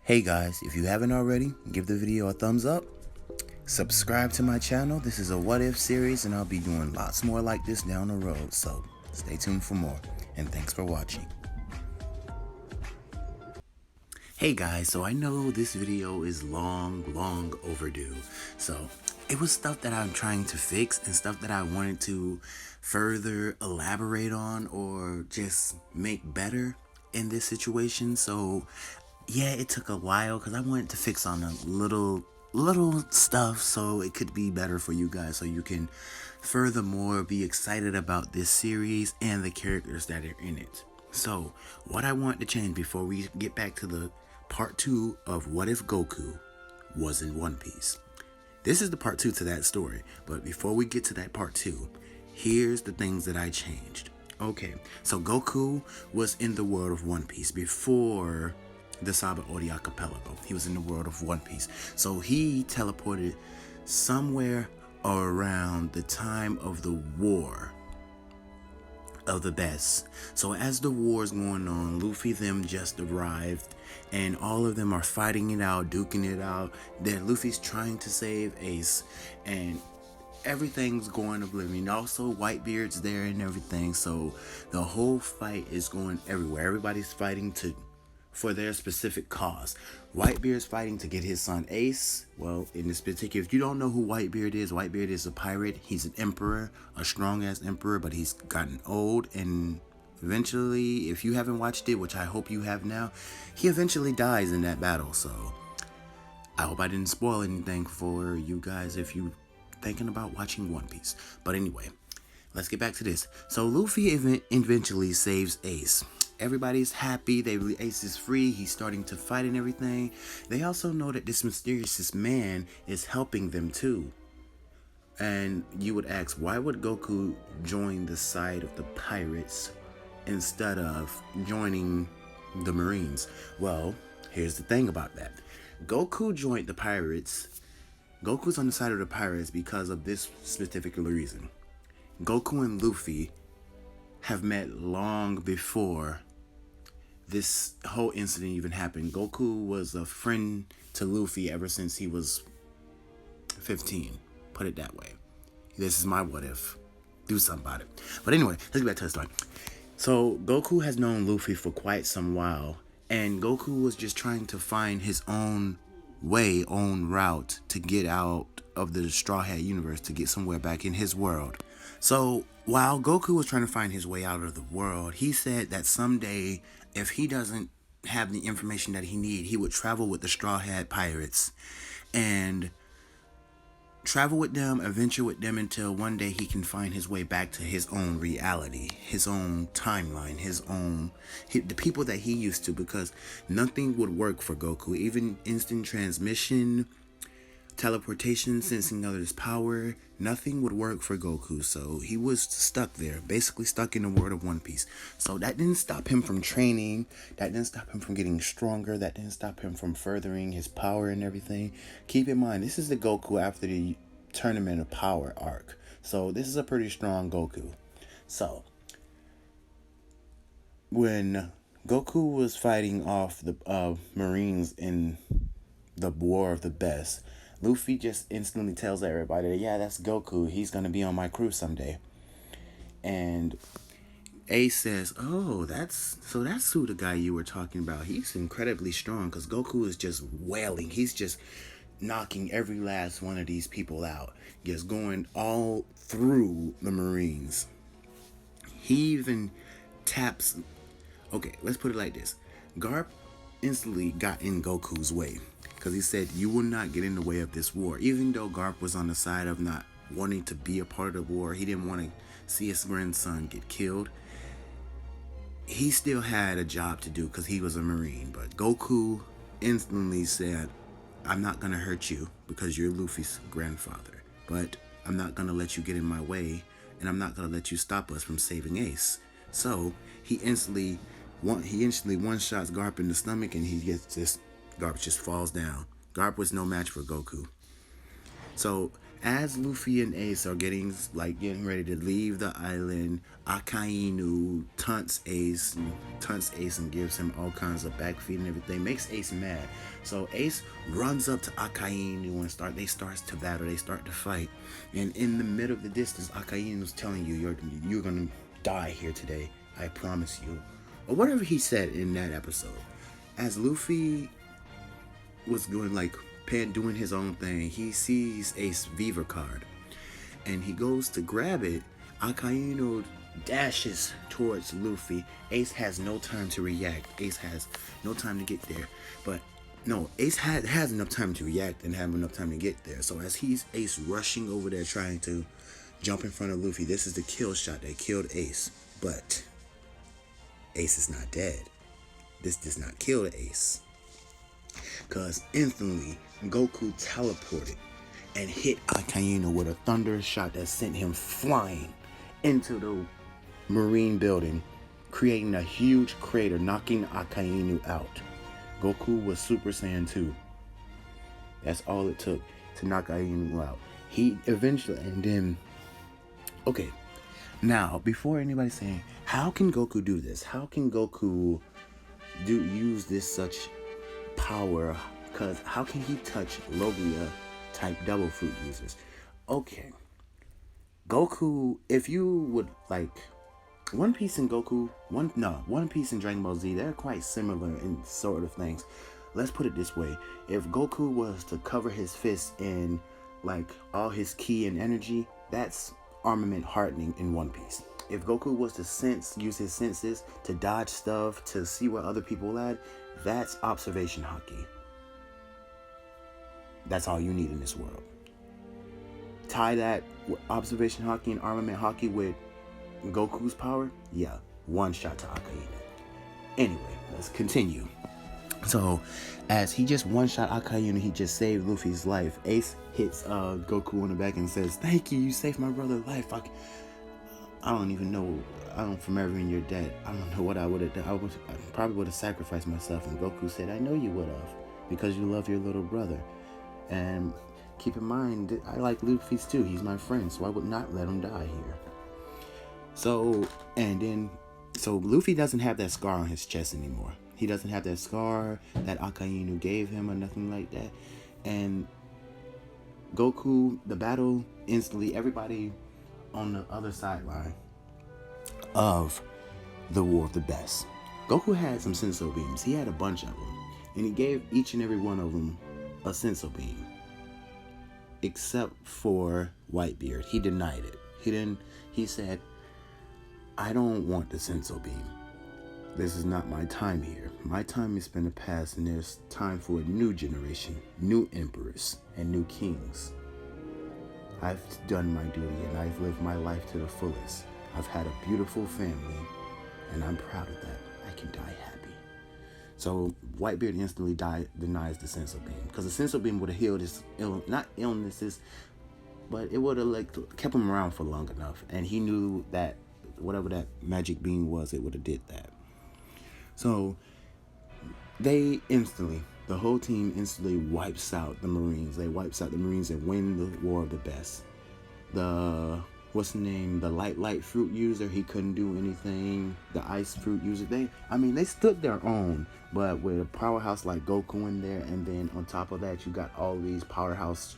Hey guys, if you haven't already, give the video a thumbs up. Subscribe to my channel. This is a what if series and I'll be doing lots more like this down the road. So stay tuned for more and thanks for watching. Hey guys, so I know this video is long overdue. So it was stuff that I'm trying to fix and stuff that I wanted to further elaborate on or just make better in this situation. So yeah, it took a while because I wanted to fix on a little stuff so it could be better for you guys, so you can furthermore be excited about this series and the characters that are in it. So what I want to change before we get back to the part 2 of what if Goku was in One Piece. This is the part 2 to that story, but before we get to that part 2, here's the things that I changed. Okay, so Goku was in the world of One Piece before the Saba Ori Archipelago. He was in the world of One Piece. So he teleported somewhere around the time of the War of the Best. So as the war is going on, Luffy them just arrived and all of them are fighting it out, duking it out. Then Luffy's trying to save Ace and everything's going oblivion. Also Whitebeard's there and everything. So the whole fight is going everywhere. Everybody's fighting for their specific cause. Whitebeard's fighting to get his son Ace. Well, in this particular, if you don't know who Whitebeard is a pirate. He's an emperor, a strong-ass emperor, but he's gotten old, and eventually, if you haven't watched it, which I hope you have now, he eventually dies in that battle. So I hope I didn't spoil anything for you guys if you thinking about watching One Piece. But anyway, let's get back to this. So Luffy eventually saves Ace. Everybody's happy. Ace is free. He's starting to fight and everything. They also know that this mysterious man is helping them too. And you would ask, why would Goku join the side of the pirates instead of joining the Marines? Well, here's the thing about that. Goku joined the pirates. Goku's on the side of the pirates because of this specific reason. Goku and Luffy have met long before this whole incident even happened. Goku was a friend to Luffy ever since he was 15. Put it that way. This is my what if. Do something about it. But anyway, let's get back to the story. So Goku has known Luffy for quite some while, and Goku was just trying to find his own way, own route to get out of the Straw Hat universe, to get somewhere back in his world. So while Goku was trying to find his way out of the world, he said that someday, if he doesn't have the information that he needs, he would travel with the Straw Hat Pirates and travel with them, adventure with them until one day he can find his way back to his own reality, his own timeline, the people that he used to, because nothing would work for Goku. Even instant transmission, teleportation, sensing others' power, nothing would work for Goku. So he was stuck there, basically stuck in the world of One Piece. So that didn't stop him from training, that didn't stop him from getting stronger, that didn't stop him from furthering his power and everything. Keep in mind, this is the Goku after the Tournament of Power arc. So this is a pretty strong Goku. So when Goku was fighting off the Marines in the War of the Best, Luffy just instantly tells everybody, yeah, that's Goku. He's going to be on my crew someday. And Ace says, oh, that's who the guy you were talking about. He's incredibly strong, because Goku is just wailing. He's just knocking every last one of these people out. Just going all through the Marines. He even taps... Okay, let's put it like this. Garp instantly got in Goku's way, because he said, you will not get in the way of this war. Even though Garp was on the side of not wanting to be a part of the war, he didn't want to see his grandson get killed. He still had a job to do because he was a Marine. But Goku instantly said, I'm not going to hurt you because you're Luffy's grandfather. But I'm not going to let you get in my way, and I'm not going to let you stop us from saving Ace. So he instantly one-shots Garp in the stomach, and Garp just falls down. Garp was no match for Goku. So As Luffy and Ace are getting ready to leave the island, Akainu taunts Ace and gives him all kinds of backfeed and everything. Makes Ace mad. So Ace runs up to Akainu and they start to battle. They start to fight. And in the middle of the distance, Akainu's telling you you're gonna die here today. I promise you. Or whatever he said in that episode. As Luffy was doing his own thing, he sees Ace Viva card and he goes to grab it. Akainu dashes towards Luffy. Ace has no time to react. Ace has no time to get there. But no, Ace has enough time to react and have enough time to get there. So as Ace rushing over there trying to jump in front of Luffy, this is the kill shot that killed Ace. But Ace is not dead. This does not kill Ace. Because instantly, Goku teleported and hit Akainu with a thunderous shot that sent him flying into the marine building, creating a huge crater, knocking Akainu out. Goku was Super Saiyan 2. That's all it took to knock Akainu out. He eventually, and then, okay. Now, before anybody saying, how can Goku do this? How can Goku use this such power? Because how can he touch Logia type double fruit users? Okay. Goku, if you would like One Piece and Goku, One Piece and Dragon Ball Z, they're quite similar in sort of things. Let's put it this way. If Goku was to cover his fist in like all his ki and energy, that's armament hardening in One Piece. If Goku was to use his senses to dodge stuff, to see where other people at, that's observation haki. That's all you need in this world. Tie that observation haki and armament haki with Goku's power, yeah, one shot to Akainu. Anyway, let's continue. So, as he just one-shot Akainu, he just saved Luffy's life. Ace hits Goku on the back and says, "Thank you, you saved my brother's life. I don't even know. From everything you're dead. I don't know what I would have done. I probably would have sacrificed myself." And Goku said, "I know you would have, because you love your little brother. And keep in mind, I like Luffy's too. He's my friend, so I would not let him die here." So Luffy doesn't have that scar on his chest anymore. He doesn't have that scar that Akainu gave him or nothing like that. And Goku, the battle, instantly, everybody on the other sideline of the War of the Best. Goku had some senso beams. He had a bunch of them. And he gave each and every one of them a senso beam. Except for Whitebeard. He denied it. He said, "I don't want the senso beam. This is not my time here. My time has been the past, and there's time for a new generation, new emperors, and new kings. I've done my duty, and I've lived my life to the fullest. I've had a beautiful family, and I'm proud of that. I can die happy." So Whitebeard instantly denies the senso beam, because the senso beam would have healed his not illnesses, but it would have kept him around for long enough, and he knew that whatever that magic beam was, it would have did that. So the whole team instantly wipes out the Marines. They wipes out the Marines and win the War of the Best. The light fruit user, he couldn't do anything. The ice fruit user, they stood their own, but with a powerhouse like Goku in there, and then on top of that, you got all these powerhouse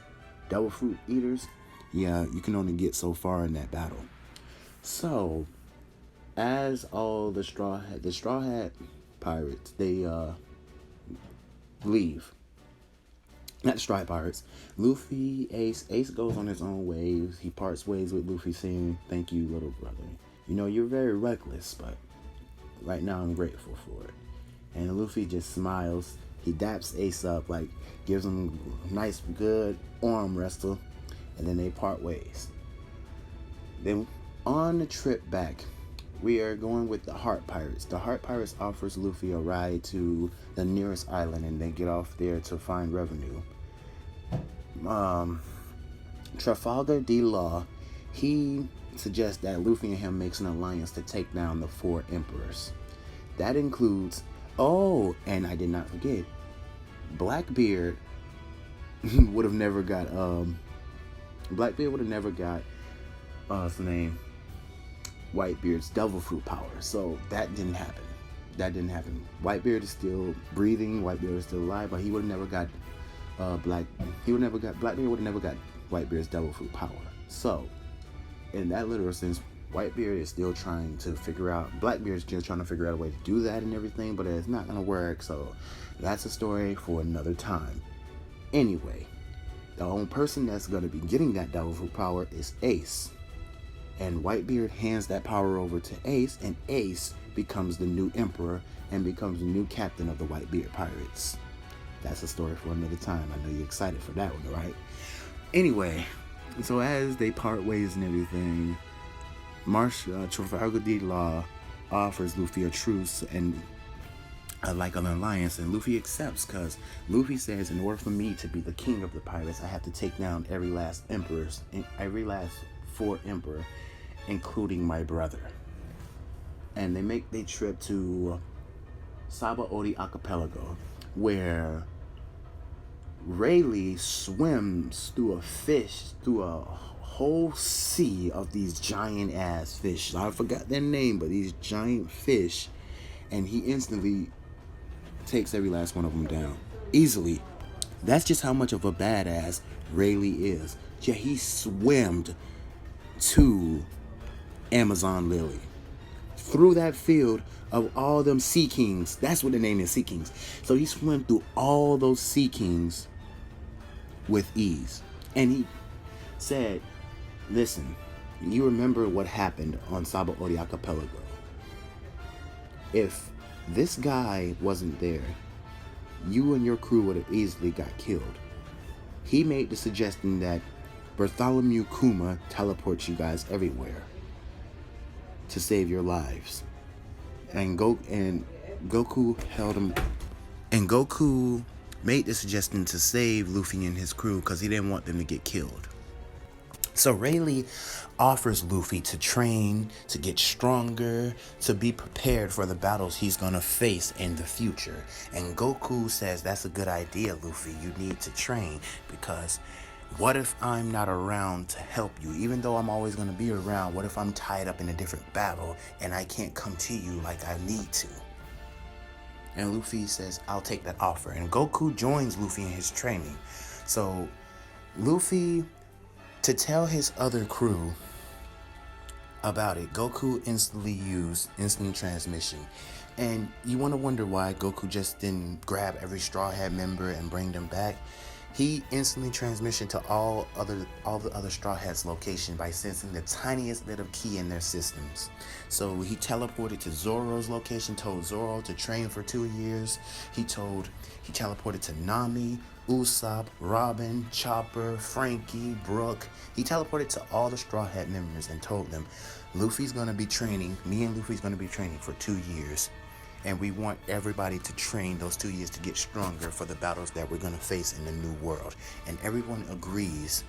double fruit eaters. Yeah, you can only get so far in that battle. So, as all the Straw Hat Pirates, they leave. Not the Straw Hat Pirates. Luffy, Ace goes on his own ways. He parts ways with Luffy, saying, "Thank you, little brother. You're very reckless, but right now I'm grateful for it." And Luffy just smiles. He daps Ace up, gives him a nice, good arm wrestle, and then they part ways. Then on the trip back, we are going with the Heart Pirates. The Heart Pirates offers Luffy a ride to the nearest island, and they get off there to find revenue. Trafalgar D. Law, he suggests that Luffy and him makes an alliance to take down the 4 emperors. That includes, and I did not forget, Blackbeard would have never got Blackbeard would have never got what's the name, Whitebeard's devil fruit power. So that didn't happen. That didn't happen. Whitebeard is still breathing. Whitebeard is still alive, but he would have never got Blackbeard would have never got Whitebeard's devil fruit power. So in that literal sense, Whitebeard is still trying to figure out, Blackbeard is just trying to figure out a way to do that and everything, but it's not gonna work. So that's a story for another time. Anyway, the only person that's gonna be getting that devil fruit power is Ace. And Whitebeard hands that power over to Ace, and Ace becomes the new emperor and becomes the new captain of the Whitebeard Pirates. That's a story for another time. I know you're excited for that one, right? Anyway, so as they part ways and everything, Trafalgar D. Law offers Luffy a truce and like an alliance, and Luffy accepts because Luffy says, in order for me to be the king of the pirates, I have to take down every last four emperor, including my brother. And they make their trip to Sabaody Archipelago, where Rayleigh swims through a whole sea of these giant ass fish. I forgot their name, but these giant fish, and he instantly takes every last one of them down easily. That's just how much of a badass Rayleigh is. Yeah, he swam to Amazon Lily through that field of all them Sea Kings. That's what the name is, Sea Kings. So he swam through all those Sea Kings with ease. And he said, listen, you remember what happened on Sabaody Archipelago. If this guy wasn't there, you and your crew would have easily got killed. He made the suggestion that Bartholomew Kuma teleports you guys everywhere to save your lives. And Goku held him. And Goku made the suggestion to save Luffy and his crew because he didn't want them to get killed. So Rayleigh offers Luffy to train, to get stronger, to be prepared for the battles he's gonna face in the future. And Goku says, that's a good idea, Luffy. You need to train, because what if I'm not around to help you? Even though I'm always gonna be around, what if I'm tied up in a different battle and I can't come to you like I need to? And Luffy says, I'll take that offer. And Goku joins Luffy in his training. So Luffy, to tell his other crew about it, Goku instantly used instant transmission. And you want to wonder why Goku just didn't grab every Straw Hat member and bring them back. He instantly transmission to all the other Straw Hats location by sensing the tiniest bit of key in their systems. So he teleported to Zoro's location, told Zoro to train for 2 years. He teleported to Nami, Usopp, Robin, Chopper, Frankie, Brooke. He teleported to all the Straw Hat members and told them, Luffy's gonna be training, me and Luffy's gonna be training for 2 years. And we want everybody to train those 2 years to get stronger for the battles that we're gonna face in the new world. And everyone agrees.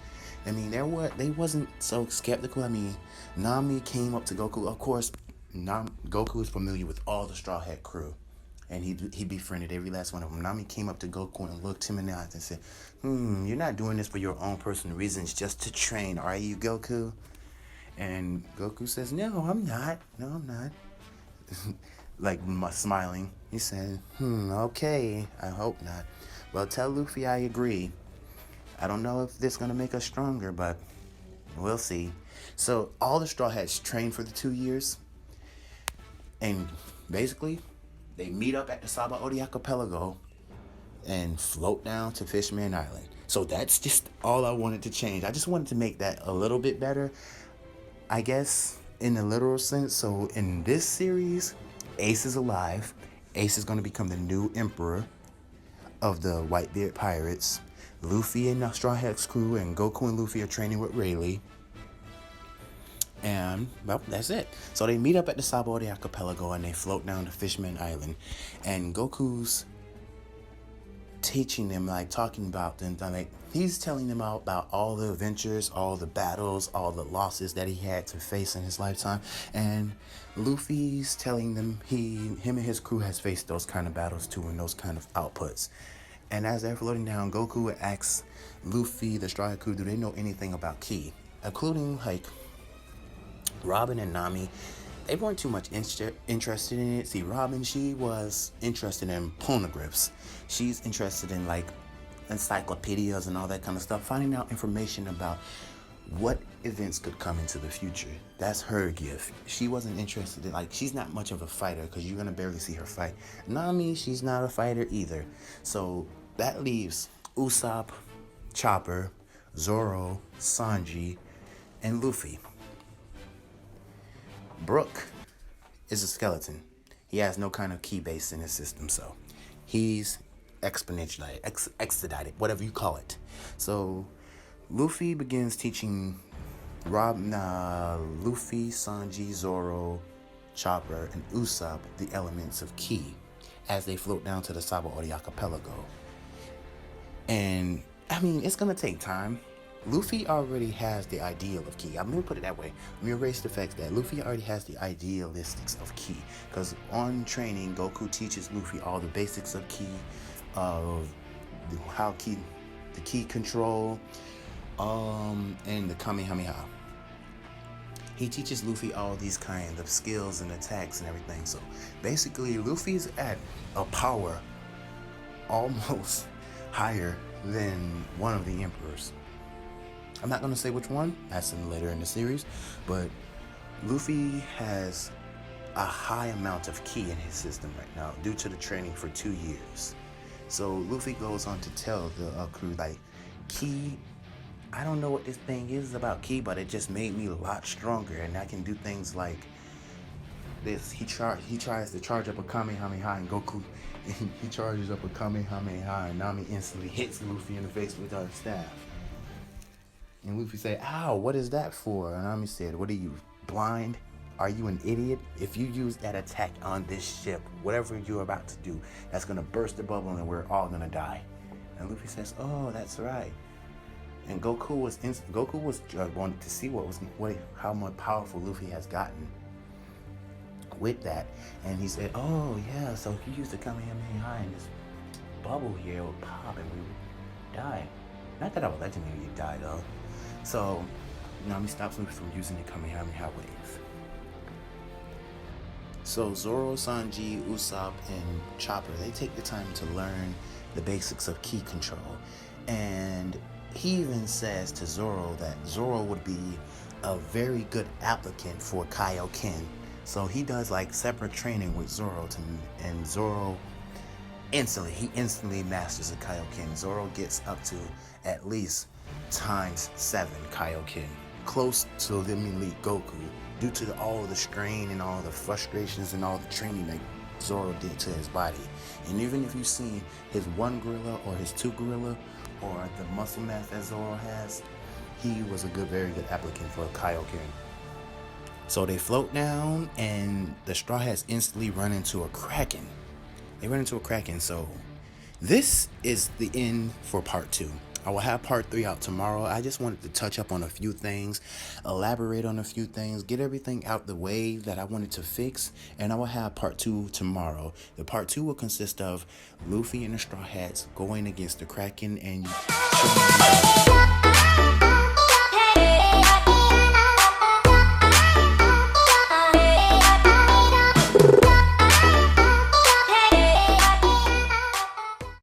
I mean, they wasn't so skeptical. I mean, Nami came up to Goku. Of course, Goku is familiar with all the Straw Hat crew, and he befriended every last one of them. Nami came up to Goku and looked him in the eyes and said, you're not doing this for your own personal reasons, just to train, are you, Goku? And Goku says, no, I'm not. Like smiling. He said, okay, I hope not. Well, tell Luffy I agree. I don't know if this is gonna make us stronger, but we'll see. So all the Straw Hats train for the 2 years, and basically they meet up at the Sabaody Archipelago and float down to Fishman Island. So that's just all I wanted to change. I just wanted to make that a little bit better, I guess, in a literal sense. So in this series, Ace is alive. Ace is going to become the new emperor of the Whitebeard Pirates. Luffy and the Straw Hats crew and Goku and Luffy are training with Rayleigh. And, well, that's it. So they meet up at the Sabaody Archipelago and they float down to Fishman Island. And Goku's teaching them, like talking about them, like he's telling them about all the adventures, all the battles, all the losses that he had to face in his lifetime. And Luffy's telling them him and his crew has faced those kind of battles too, and those kind of outputs. And as they're floating down, Goku asks Luffy, the Straw Hat Crew, do they know anything about ki? Including, like, Robin and Nami. They weren't too much interested in it. See, Robin, she was interested in poneglyphs. She's interested in, like, encyclopedias and all that kind of stuff, finding out information about what events could come into the future. That's her gift. She wasn't interested in, like, she's not much of a fighter because you're going to barely see her fight. Nami, she's not a fighter either. So that leaves Usopp, Chopper, Zoro, Sanji, and Luffy. Brook is a skeleton. He has no kind of ki base in his system, so he's exponentially expedited, whatever you call it. So Luffy begins teaching Luffy, Sanji, Zoro, Chopper, and Usopp the elements of ki as they float down to the Sabaody Archipelago. And I mean, it's gonna take time. Luffy already has the ideal of ki. I'm gonna put it that way. Let me erase the fact that Luffy already has the idealistics of ki. Because on training, Goku teaches Luffy all the basics of ki, of how ki, the ki control, and the Kamehameha. He teaches Luffy all these kind of skills and attacks and everything. So basically, Luffy's at a power almost higher than one of the emperors. I'm not going to say which one, that's later in the series, but Luffy has a high amount of ki in his system right now due to the training for 2 years. So Luffy goes on to tell the crew, like, ki, I don't know what this thing is about ki, but it just made me a lot stronger, and I can do things like this. He tries to charge up a Kamehameha, and Goku, he charges up a Kamehameha, and Nami instantly hits Luffy in the face with her staff. And Luffy said, ow, what is that for? And Nami said, what are you, blind? Are you an idiot? If you use that attack on this ship, whatever you're about to do, that's going to burst the bubble and we're all going to die. And Luffy says, oh, that's right. And Goku was wanted to see how much powerful Luffy has gotten with that. And he said, oh, yeah, so if you use the Kamehameha and this bubble here would pop and we would die. Not that I would let you die, though. So, Nami stops Luffy from using the Kamehameha wave. So, Zoro, Sanji, Usopp, and Chopper, they take the time to learn the basics of ki control. And he even says to Zoro that Zoro would be a very good applicant for Kaioken. So he does like separate training with Zoro, and Zoro instantly masters a Kaioken. Zoro gets up to at least ×7 Kaioken, close to the elite Goku, due to all the strain and all the frustrations and all the training that Zoro did to his body. And even if you've seen his 1 gorilla or his 2 gorilla or the muscle mass that Zoro has, he was a very good applicant for a Kaioken. So they float down, and the Straw Hats instantly run into a Kraken. They run into a Kraken. So this is the end for part 2. I will have part 3 out tomorrow. I just wanted to touch up on a few things, elaborate on a few things, get everything out the way that I wanted to fix, and I will have part 2 tomorrow. The part 2 will consist of Luffy and the Straw Hats going against the Kraken and showing you